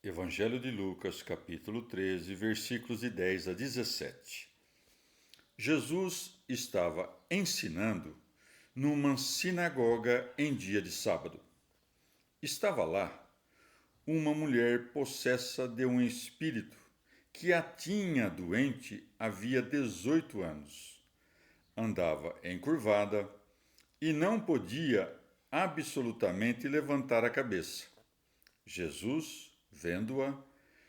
Evangelho de Lucas, capítulo 13, versículos de 10 a 17. Jesus estava ensinando numa sinagoga em dia de sábado. Estava lá uma mulher possessa de um espírito que a tinha doente havia 18 anos. Andava encurvada e não podia absolutamente levantar a cabeça. Jesus, vendo-a,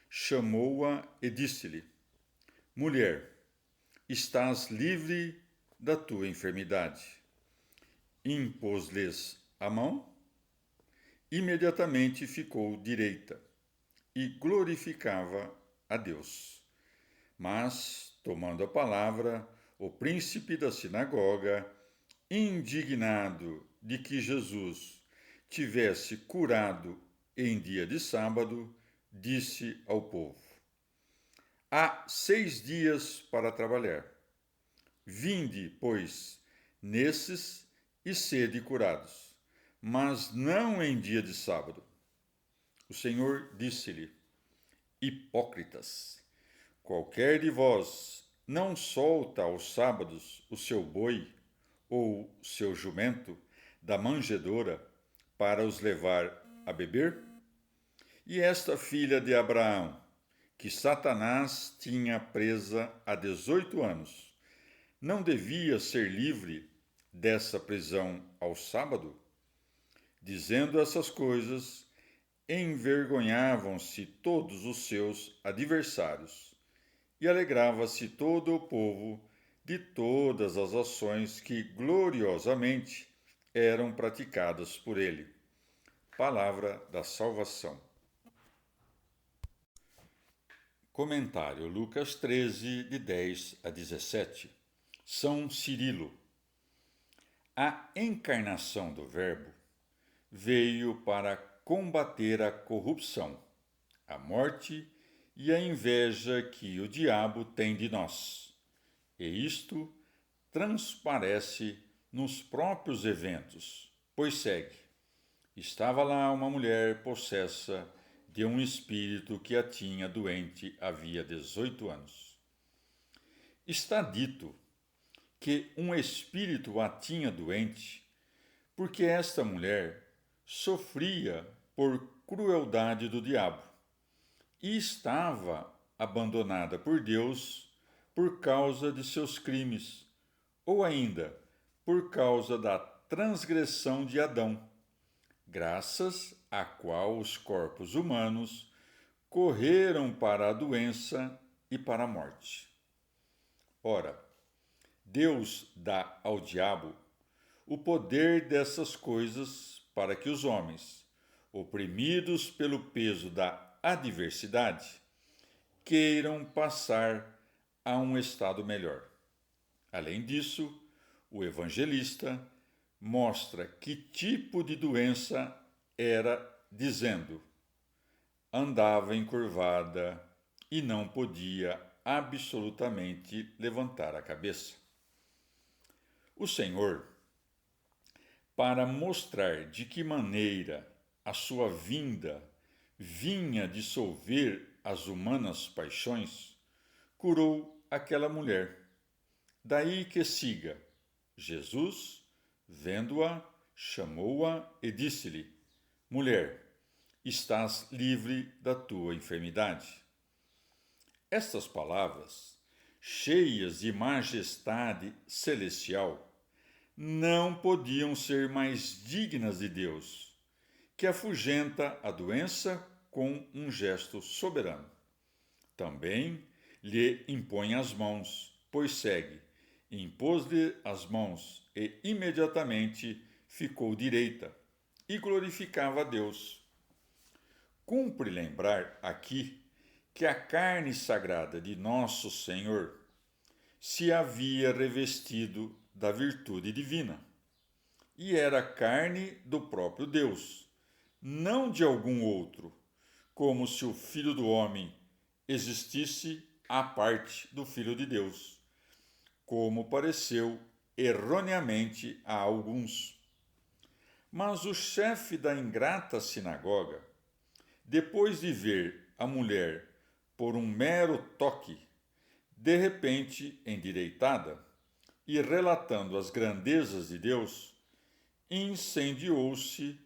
chamou-a e disse-lhe: Mulher, estás livre da tua enfermidade. Impôs-lhes a mão, imediatamente ficou direita e glorificava a Deus. Mas, tomando a palavra, o príncipe da sinagoga, indignado de que Jesus tivesse curado em dia de sábado, disse ao povo: Há 6 dias para trabalhar. Vinde, pois, nesses e sede curados, mas não em dia de sábado. O Senhor disse-lhe: Hipócritas, qualquer de vós não solta aos sábados o seu boi ou seu jumento da manjedoura para os levar a beber? E esta filha de Abraão, que Satanás tinha presa há 18 anos, não devia ser livre dessa prisão ao sábado? Dizendo essas coisas, envergonhavam-se todos os seus adversários, e alegrava-se todo o povo de todas as ações que gloriosamente eram praticadas por ele. Palavra da salvação. Comentário Lucas 13, de 10 a 17. São Cirilo. A encarnação do Verbo veio para combater a corrupção, a morte e a inveja que o diabo tem de nós. E isto transparece nos próprios eventos, pois segue. Estava lá uma mulher possessa de um espírito que a tinha doente havia 18 anos. Está dito que um espírito a tinha doente porque esta mulher sofria por crueldade do diabo e estava abandonada por Deus por causa de seus crimes, ou ainda por causa da transgressão de Adão, graças à qual os corpos humanos correram para a doença e para a morte. Ora, Deus dá ao diabo o poder dessas coisas para que os homens, oprimidos pelo peso da adversidade, queiram passar a um estado melhor. Além disso, o evangelista mostra que tipo de doença era, dizendo: andava encurvada e não podia absolutamente levantar a cabeça. O Senhor, para mostrar de que maneira a sua vinda vinha dissolver as humanas paixões, curou aquela mulher. Daí que siga: Jesus, vendo-a, chamou-a e disse-lhe: Mulher, estás livre da tua enfermidade. Estas palavras, cheias de majestade celestial, não podiam ser mais dignas de Deus, que afugenta a doença com um gesto soberano. Também lhe impõe as mãos, pois segue. Impôs-lhe as mãos e imediatamente ficou direita e glorificava a Deus. Cumpre lembrar aqui que a carne sagrada de nosso Senhor se havia revestido da virtude divina e era carne do próprio Deus, não de algum outro, como se o Filho do Homem existisse à parte do Filho de Deus, como pareceu erroneamente a alguns. Mas o chefe da ingrata sinagoga, depois de ver a mulher por um mero toque, de repente endireitada, e relatando as grandezas de Deus, incendiou-se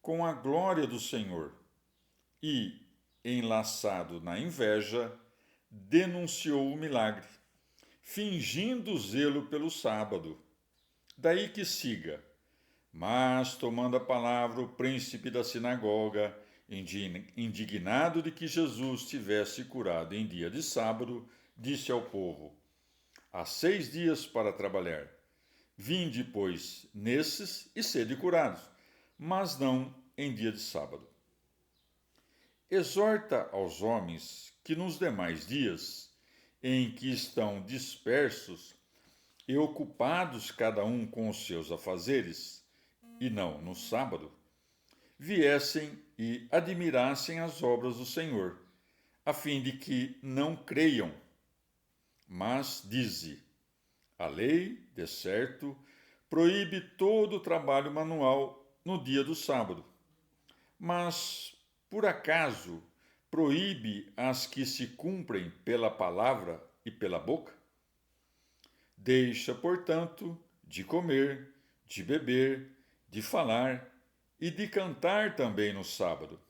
com a glória do Senhor e, enlaçado na inveja, denunciou o milagre, fingindo zelo pelo sábado. Daí que siga: mas, tomando a palavra, o príncipe da sinagoga, indignado de que Jesus tivesse curado em dia de sábado, disse ao povo: há 6 dias para trabalhar. Vinde, pois, nesses e sede curados, mas não em dia de sábado. Exorta aos homens que nos demais dias, em que estão dispersos e ocupados cada um com os seus afazeres, e não no sábado, viessem e admirassem as obras do Senhor, a fim de que não creiam. Mas dize: a lei, de certo, proíbe todo o trabalho manual no dia do sábado. Mas, por acaso, proíbe as que se cumprem pela palavra e pela boca? Deixa, portanto, de comer, de beber, de falar e de cantar também no sábado.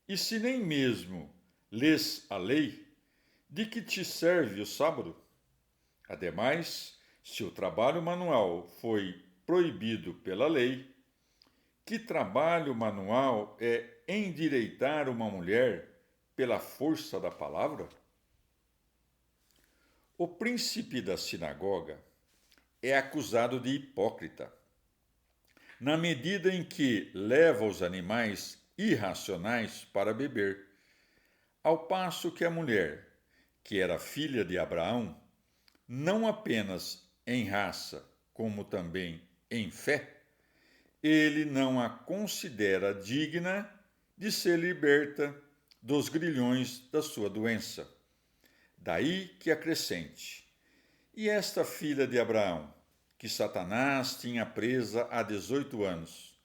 E se nem mesmo lês a lei, de que te serve o sábado? Ademais, se o trabalho manual foi proibido pela lei, que trabalho manual é endireitar uma mulher pela força da palavra? O príncipe da sinagoga é acusado de hipócrita, na medida em que leva os animais irracionais para beber, ao passo que a mulher, que era filha de Abraão, não apenas em raça, como também em fé, ele não a considera digna de ser liberta dos grilhões da sua doença. Daí que acrescente: e esta filha de Abraão, que Satanás tinha presa há 18 anos,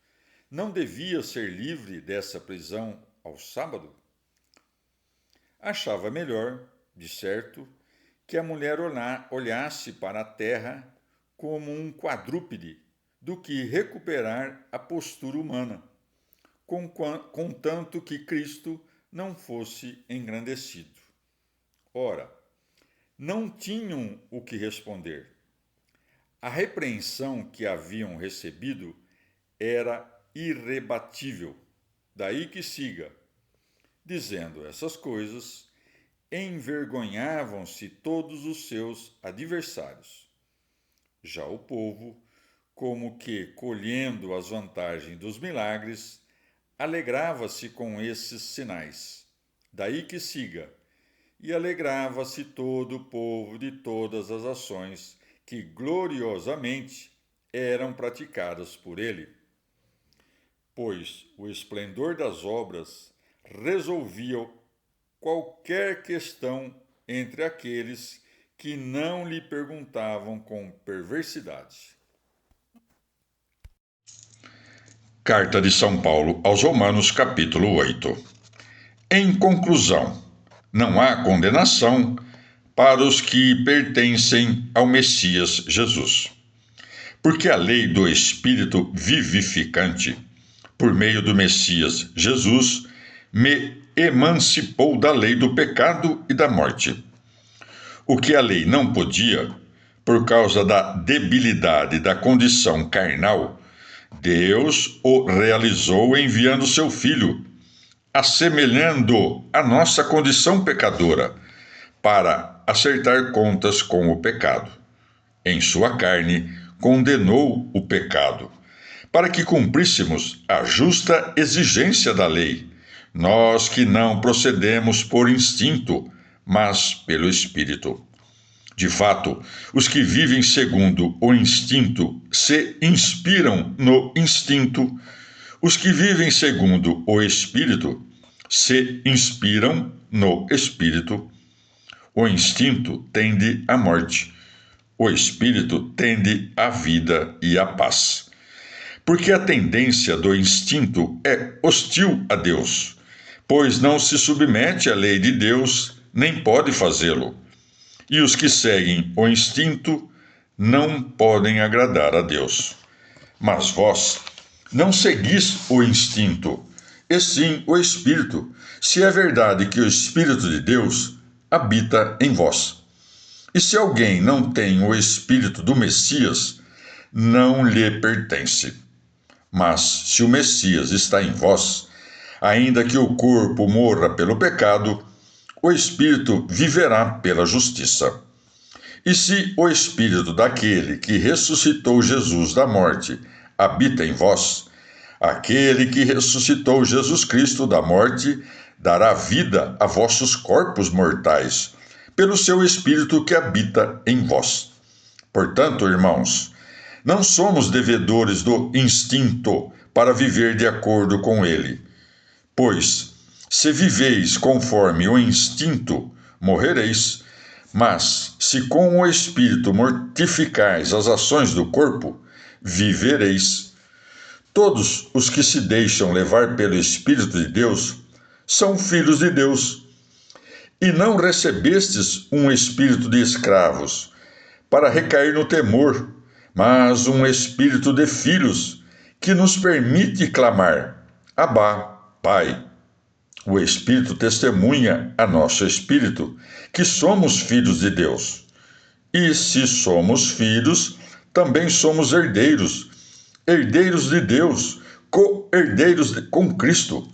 não devia ser livre dessa prisão ao sábado? Achava melhor, de certo, que a mulher olhasse para a terra como um quadrúpede do que recuperar a postura humana, contanto que Cristo não fosse engrandecido. Ora, não tinham o que responder. A repreensão que haviam recebido era irrebatível. Daí que siga: dizendo essas coisas, envergonhavam-se todos os seus adversários. Já o povo, como que colhendo as vantagens dos milagres, alegrava-se com esses sinais. Daí que siga: e alegrava-se todo o povo de todas as ações que gloriosamente eram praticadas por ele. Pois o esplendor das obras resolvia qualquer questão entre aqueles que não lhe perguntavam com perversidade. Carta de São Paulo aos Romanos, capítulo 8. Em conclusão, não há condenação para os que pertencem ao Messias Jesus. Porque a lei do Espírito vivificante, por meio do Messias Jesus, me emancipou da lei do pecado e da morte. O que a lei não podia, por causa da debilidade da condição carnal, Deus o realizou enviando seu Filho, assemelhando a nossa condição pecadora, para acertar contas com o pecado. Em sua carne, condenou o pecado, para que cumpríssemos a justa exigência da lei, nós que não procedemos por instinto, mas pelo Espírito. De fato, os que vivem segundo o instinto se inspiram no instinto. Os que vivem segundo o Espírito se inspiram no Espírito. O instinto tende à morte, o Espírito tende à vida e à paz. Porque a tendência do instinto é hostil a Deus, pois não se submete à lei de Deus, nem pode fazê-lo. E os que seguem o instinto não podem agradar a Deus. Mas vós não seguis o instinto, e sim o Espírito, se é verdade que o Espírito de Deus habita em vós. E se alguém não tem o Espírito do Messias, não lhe pertence. Mas se o Messias está em vós, ainda que o corpo morra pelo pecado, o Espírito viverá pela justiça. E se o Espírito daquele que ressuscitou Jesus da morte habita em vós, aquele que ressuscitou Jesus Cristo da morte dará vida a vossos corpos mortais, pelo seu Espírito que habita em vós. Portanto, irmãos, não somos devedores do instinto para viver de acordo com ele. Pois, se viveis conforme o instinto, morrereis. Mas, se com o Espírito mortificais as ações do corpo, vivereis. Todos os que se deixam levar pelo Espírito de Deus são filhos de Deus. E não recebestes um espírito de escravos, para recair no temor, mas um espírito de filhos, que nos permite clamar: Abá, Pai. O Espírito testemunha a nosso espírito que somos filhos de Deus. E se somos filhos, também somos herdeiros, herdeiros de Deus, co-herdeiros com Cristo.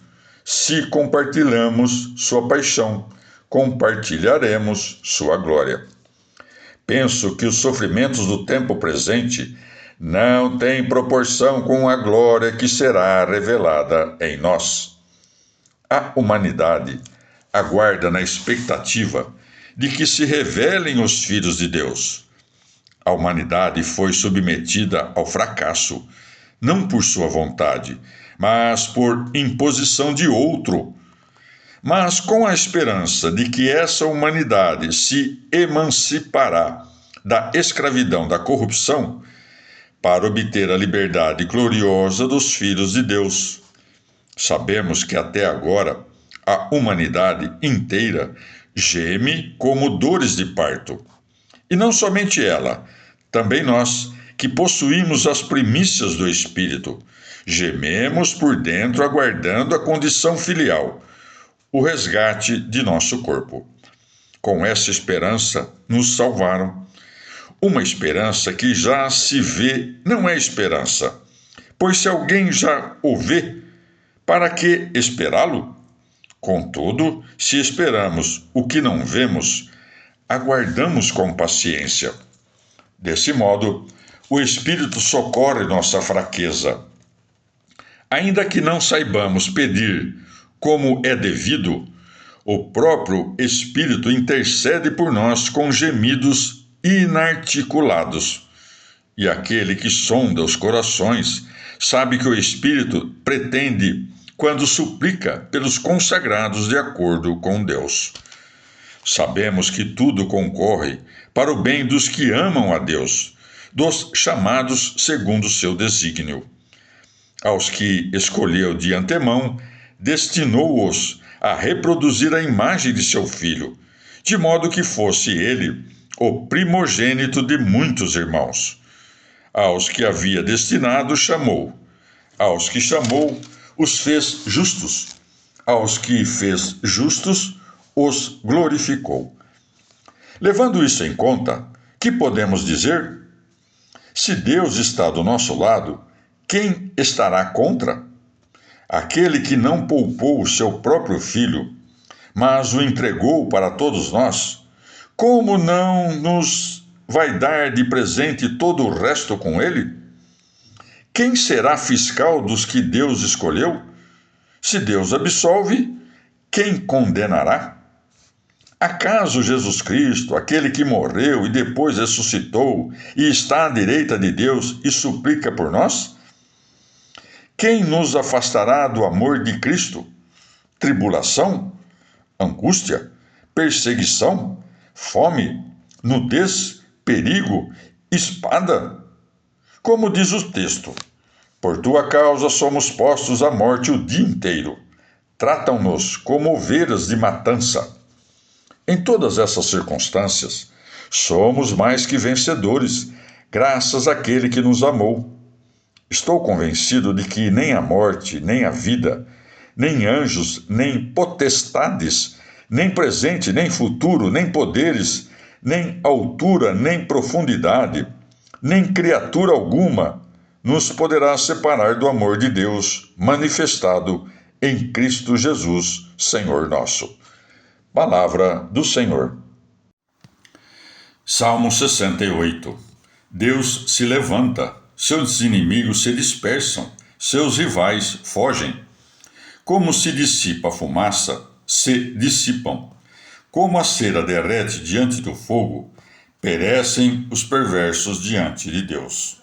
Se compartilhamos sua paixão, compartilharemos sua glória. Penso que os sofrimentos do tempo presente não têm proporção com a glória que será revelada em nós. A humanidade aguarda na expectativa de que se revelem os filhos de Deus. A humanidade foi submetida ao fracasso, não por sua vontade, mas por imposição de outro. Mas com a esperança de que essa humanidade se emancipará da escravidão da corrupção para obter a liberdade gloriosa dos filhos de Deus. Sabemos que até agora a humanidade inteira geme como dores de parto. E não somente ela, também nós, que possuímos as primícias do Espírito, gememos por dentro aguardando a condição filial, o resgate de nosso corpo. Com essa esperança nos salvaram. Uma esperança que já se vê não é esperança, pois se alguém já o vê, para que esperá-lo? Contudo, se esperamos o que não vemos, aguardamos com paciência. Desse modo, o Espírito socorre nossa fraqueza. Ainda que não saibamos pedir como é devido, o próprio Espírito intercede por nós com gemidos inarticulados. E aquele que sonda os corações sabe que o Espírito pretende quando suplica pelos consagrados de acordo com Deus. Sabemos que tudo concorre para o bem dos que amam a Deus, dos chamados segundo o seu desígnio. Aos que escolheu de antemão, destinou-os a reproduzir a imagem de seu Filho, de modo que fosse ele o primogênito de muitos irmãos. Aos que havia destinado, chamou. Aos que chamou, os fez justos. Aos que fez justos, os glorificou. Levando isso em conta, que podemos dizer? Se Deus está do nosso lado, quem estará contra? Aquele que não poupou o seu próprio filho, mas o entregou para todos nós, como não nos vai dar de presente todo o resto com ele? Quem será fiscal dos que Deus escolheu? Se Deus absolve, quem condenará? Acaso Jesus Cristo, aquele que morreu e depois ressuscitou e está à direita de Deus e suplica por nós? Quem nos afastará do amor de Cristo? Tribulação? Angústia? Perseguição? Fome? Nudez? Perigo? Espada? Como diz o texto, por tua causa somos postos à morte o dia inteiro. tratam-nos como ovelhas de matança. Em todas essas circunstâncias, somos mais que vencedores, graças àquele que nos amou. Estou convencido de que nem a morte, nem a vida, nem anjos, nem potestades, nem presente, nem futuro, nem poderes, nem altura, nem profundidade, nem criatura alguma nos poderá separar do amor de Deus manifestado em Cristo Jesus, Senhor nosso. Palavra do Senhor. Salmo 68. Deus se levanta, seus inimigos se dispersam, seus rivais fogem. Como se dissipa a fumaça, se dissipam. Como a cera derrete diante do fogo, perecem os perversos diante de Deus.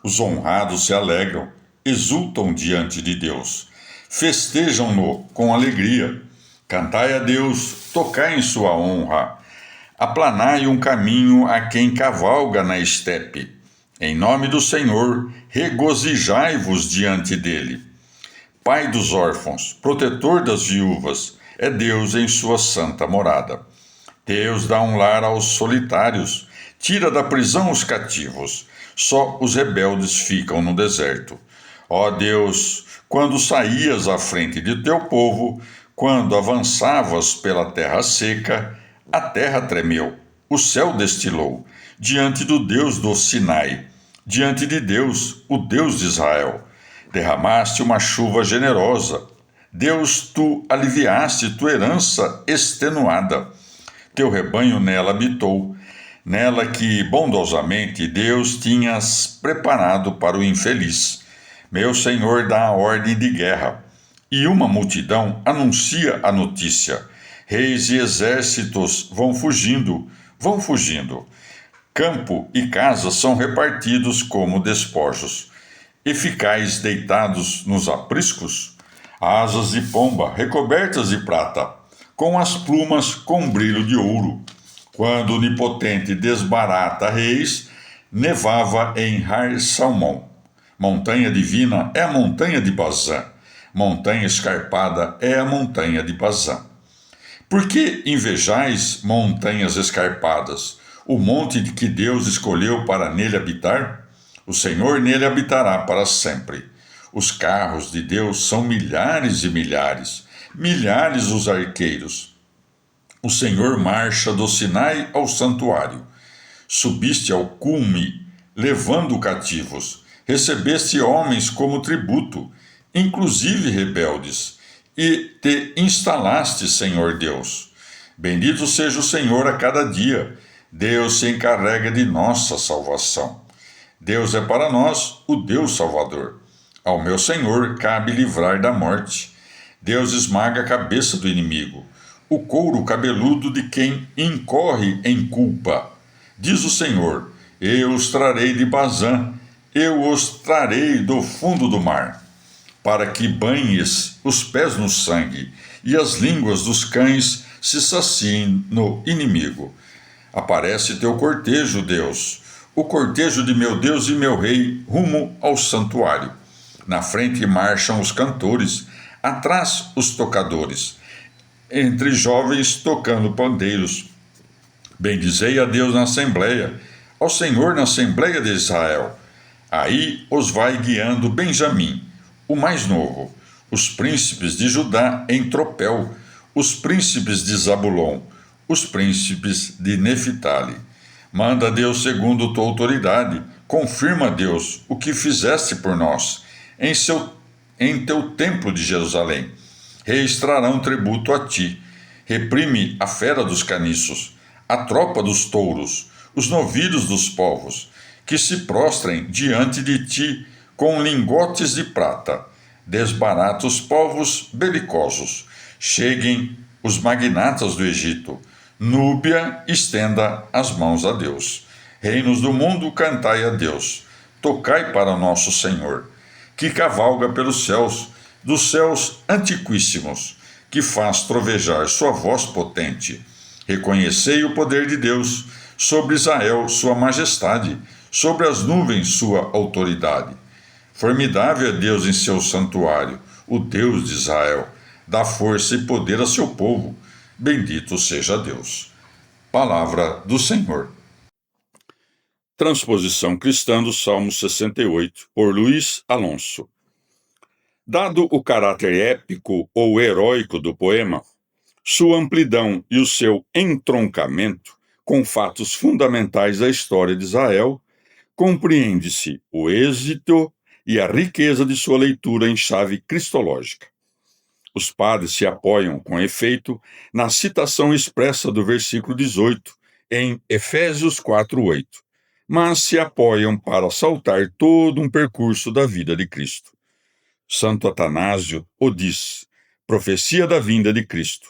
Os honrados se alegram, exultam diante de Deus. Festejam-no com alegria. Cantai a Deus, tocai em sua honra. Aplanai um caminho a quem cavalga na estepe. Em nome do Senhor, regozijai-vos diante dele. Pai dos órfãos, protetor das viúvas, é Deus em sua santa morada. Deus dá um lar aos solitários, tira da prisão os cativos. Só os rebeldes ficam no deserto. Ó Deus, quando saías à frente de teu povo, quando avançavas pela terra seca, a terra tremeu, o céu destilou, diante do Deus do Sinai, diante de Deus, o Deus de Israel. Derramaste uma chuva generosa. Deus, tu aliviaste tua herança extenuada. Teu rebanho nela habitou, nela que bondosamente Deus tinhas preparado para o infeliz. Meu Senhor dá a ordem de guerra, e uma multidão anuncia a notícia. Reis e exércitos vão fugindo, vão fugindo. Campo e casa são repartidos como despojos. E ficais deitados nos apriscos, asas de pomba recobertas de prata, com as plumas com brilho de ouro. Quando o Onipotente desbarata reis, nevava em Har Salmão. Montanha divina é a montanha de Bazã. Montanha escarpada é a montanha de Bazã. Por que invejais montanhas escarpadas, o monte que Deus escolheu para nele habitar? O Senhor nele habitará para sempre. Os carros de Deus são milhares e milhares, milhares os arqueiros. O Senhor marcha do Sinai ao santuário. Subiste ao cume, levando cativos. Recebeste homens como tributo, inclusive rebeldes, e te instalaste, Senhor Deus. Bendito seja o Senhor a cada dia. Deus se encarrega de nossa salvação. Deus é para nós o Deus Salvador. Ao meu Senhor cabe livrar da morte. Deus esmaga a cabeça do inimigo, o couro cabeludo de quem incorre em culpa. Diz o Senhor: eu os trarei de Bazã, eu os trarei do fundo do mar, para que banhes os pés no sangue e as línguas dos cães se saciem no inimigo. Aparece teu cortejo, Deus, o cortejo de meu Deus e meu Rei, rumo ao santuário. Na frente marcham os cantores, atrás os tocadores, entre jovens tocando pandeiros. Bendizei a Deus na assembleia, ao Senhor na assembleia de Israel. Aí os vai guiando Benjamim, o mais novo, os príncipes de Judá em tropel, os príncipes de Zabulon, os príncipes de Neftali. Manda Deus segundo tua autoridade, confirma Deus o que fizeste por nós, em teu templo de Jerusalém. Reis trarão tributo a ti. Reprime a fera dos caniços, a tropa dos touros, os novilhos dos povos, que se prostrem diante de ti com lingotes de prata. Desbarata os povos belicosos. Cheguem os magnatas do Egito. Núbia, estenda as mãos a Deus. Reinos do mundo, cantai a Deus. Tocai para nosso Senhor, que cavalga pelos céus, dos céus antiquíssimos, que faz trovejar sua voz potente. Reconhecei o poder de Deus, sobre Israel sua majestade, sobre as nuvens sua autoridade. Formidável é Deus em seu santuário, o Deus de Israel. dá força e poder a seu povo. Bendito seja Deus. Palavra do Senhor. Transposição cristã do Salmo 68, por Luiz Alonso. Dado o caráter épico ou heróico do poema, sua amplidão e o seu entroncamento com fatos fundamentais da história de Israel, compreende-se o êxito e a riqueza de sua leitura em chave cristológica. Os padres se apoiam, com efeito, na citação expressa do versículo 18, em Efésios 4:8, mas se apoiam para saltar todo um percurso da vida de Cristo. Santo Atanásio o diz, profecia da vinda de Cristo.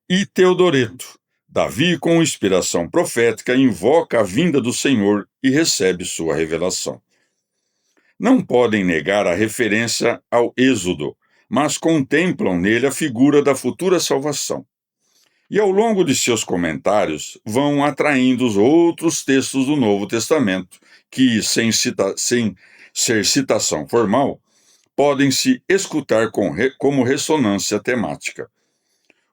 E Teodoreto, Davi, com inspiração profética, invoca a vinda do Senhor e recebe sua revelação. Não podem negar a referência ao Êxodo, mas contemplam nele a figura da futura salvação. E ao longo de seus comentários, vão atraindo os outros textos do Novo Testamento, que, sem ser citação formal, podem se escutar como ressonância temática.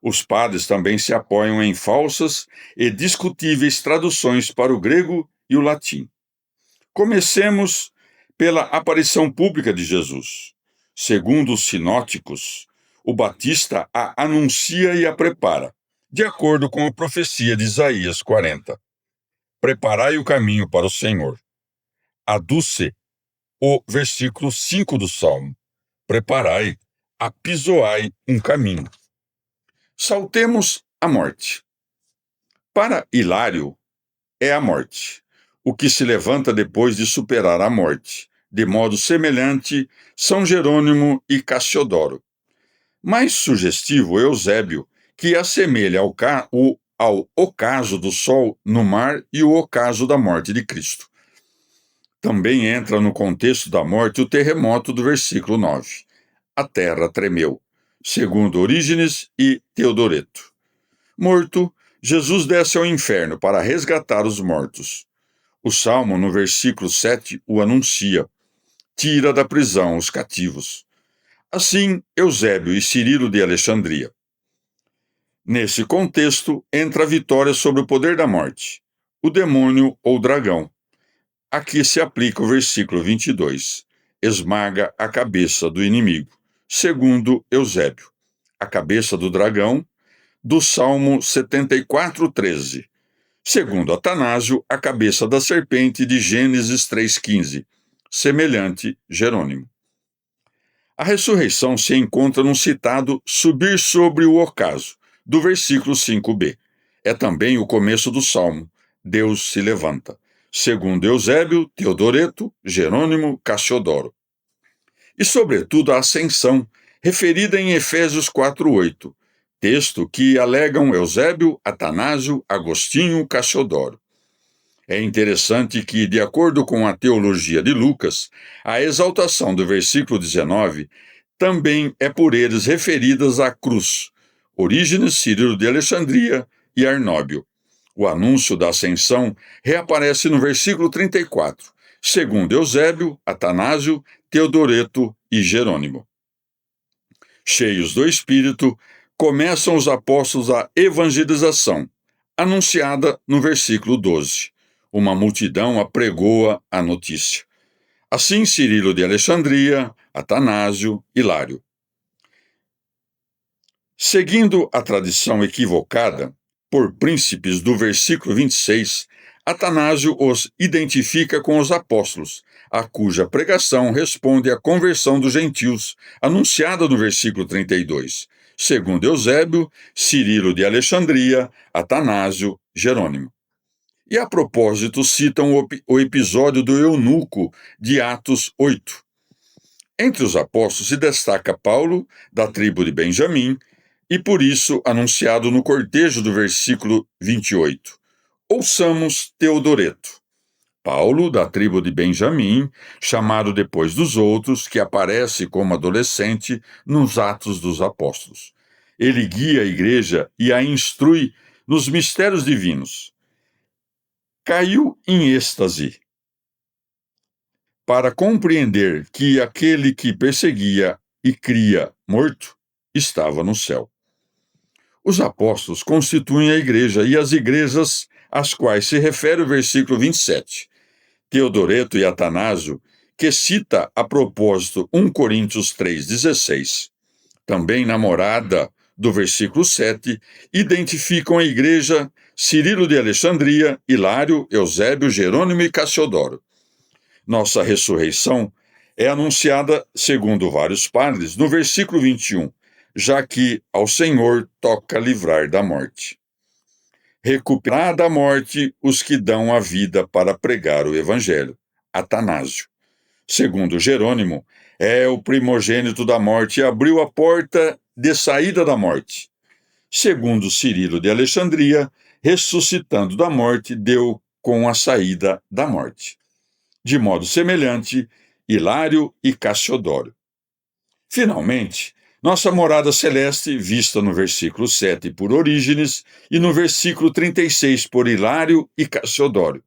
Os padres também se apoiam em falsas e discutíveis traduções para o grego e o latim. Comecemos pela aparição pública de Jesus. Segundo os sinóticos, o Batista a anuncia e a prepara, de acordo com a profecia de Isaías 40. Preparai o caminho para o Senhor. Aduce o versículo 5 do Salmo. Preparai, apisoai um caminho. Saltemos a morte. Para Hilário, é a morte, o que se levanta depois de superar a morte, de modo semelhante São Jerônimo e Cassiodoro. Mais sugestivo Eusébio, que assemelha ao ocaso do sol no mar e o ocaso da morte de Cristo. Também entra no contexto da morte o terremoto do versículo 9. A terra tremeu, segundo Orígenes e Teodoreto. Morto, Jesus desce ao inferno para resgatar os mortos. O Salmo, no versículo 7, o anuncia. Tira da prisão os cativos. Assim, Eusébio e Cirilo de Alexandria. Nesse contexto, entra a vitória sobre o poder da morte, o demônio ou dragão. Aqui se aplica o versículo 22. Esmaga a cabeça do inimigo, segundo Eusébio. A cabeça do dragão, do Salmo 74:13. Segundo Atanásio, a cabeça da serpente de Gênesis 3:15, semelhante Jerônimo. A ressurreição se encontra num citado subir sobre o ocaso, do versículo 5b. É também o começo do Salmo, Deus se levanta, segundo Eusébio, Teodoreto, Jerônimo, Cassiodoro. E, sobretudo, a ascensão, referida em Efésios 4:8, texto que alegam Eusébio, Atanásio, Agostinho, Cassiodoro. É interessante que, de acordo com a teologia de Lucas, a exaltação do versículo 19 também é por eles referidas à cruz, Orígenes, Cirilo de Alexandria e Arnóbio. O anúncio da ascensão reaparece no versículo 34, segundo Eusébio, Atanásio, Teodoreto e Jerônimo. Cheios do Espírito, começam os apóstolos a evangelização, anunciada no versículo 12. Uma multidão apregoa a notícia. Assim, Cirilo de Alexandria, Atanásio, Hilário. Seguindo a tradição equivocada, por príncipes do versículo 26, Atanásio os identifica com os apóstolos, a cuja pregação responde à conversão dos gentios, anunciada no versículo 32, segundo Eusébio, Cirilo de Alexandria, Atanásio, Jerônimo. E a propósito citam o episódio do eunuco de Atos 8. Entre os apóstolos se destaca Paulo, da tribo de Benjamim, e por isso anunciado no cortejo do versículo 28. Ouçamos Teodoreto. Paulo, da tribo de Benjamim, chamado depois dos outros, que aparece como adolescente nos Atos dos Apóstolos. Ele guia a igreja e a instrui nos mistérios divinos. Caiu em êxtase para compreender que aquele que perseguia e cria morto estava no céu. Os apóstolos constituem a igreja e as igrejas às quais se refere o versículo 27. Teodoreto e Atanásio, que cita a propósito 1 Coríntios 3,16, também na morada do versículo 7, identificam a igreja Cirilo de Alexandria, Hilário, Eusébio, Jerônimo e Cassiodoro. Nossa ressurreição é anunciada, segundo vários padres, no versículo 21, já que ao Senhor toca livrar da morte. Recuperar da morte os que dão a vida para pregar o Evangelho. Atanásio. Segundo Jerônimo, é o primogênito da morte e abriu a porta de saída da morte. Segundo Cirilo de Alexandria, ressuscitando da morte, deu com a saída da morte. De modo semelhante, Hilário e Cassiodoro. Finalmente, nossa morada celeste, vista no versículo 7 por Orígenes e no versículo 36 por Hilário e Cassiodoro.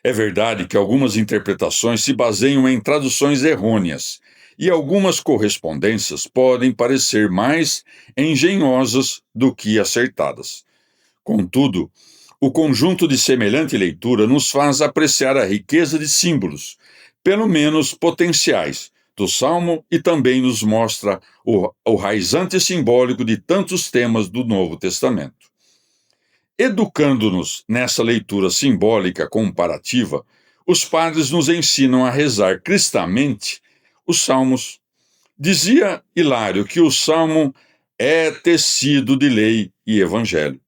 É verdade que algumas interpretações se baseiam em traduções errôneas, e algumas correspondências podem parecer mais engenhosas do que acertadas. Contudo, o conjunto de semelhante leitura nos faz apreciar a riqueza de símbolos, pelo menos potenciais, do Salmo e também nos mostra o raizante simbólico de tantos temas do Novo Testamento. Educando-nos nessa leitura simbólica comparativa, os padres nos ensinam a rezar cristamente os salmos. Dizia Hilário que o salmo é tecido de lei e evangelho.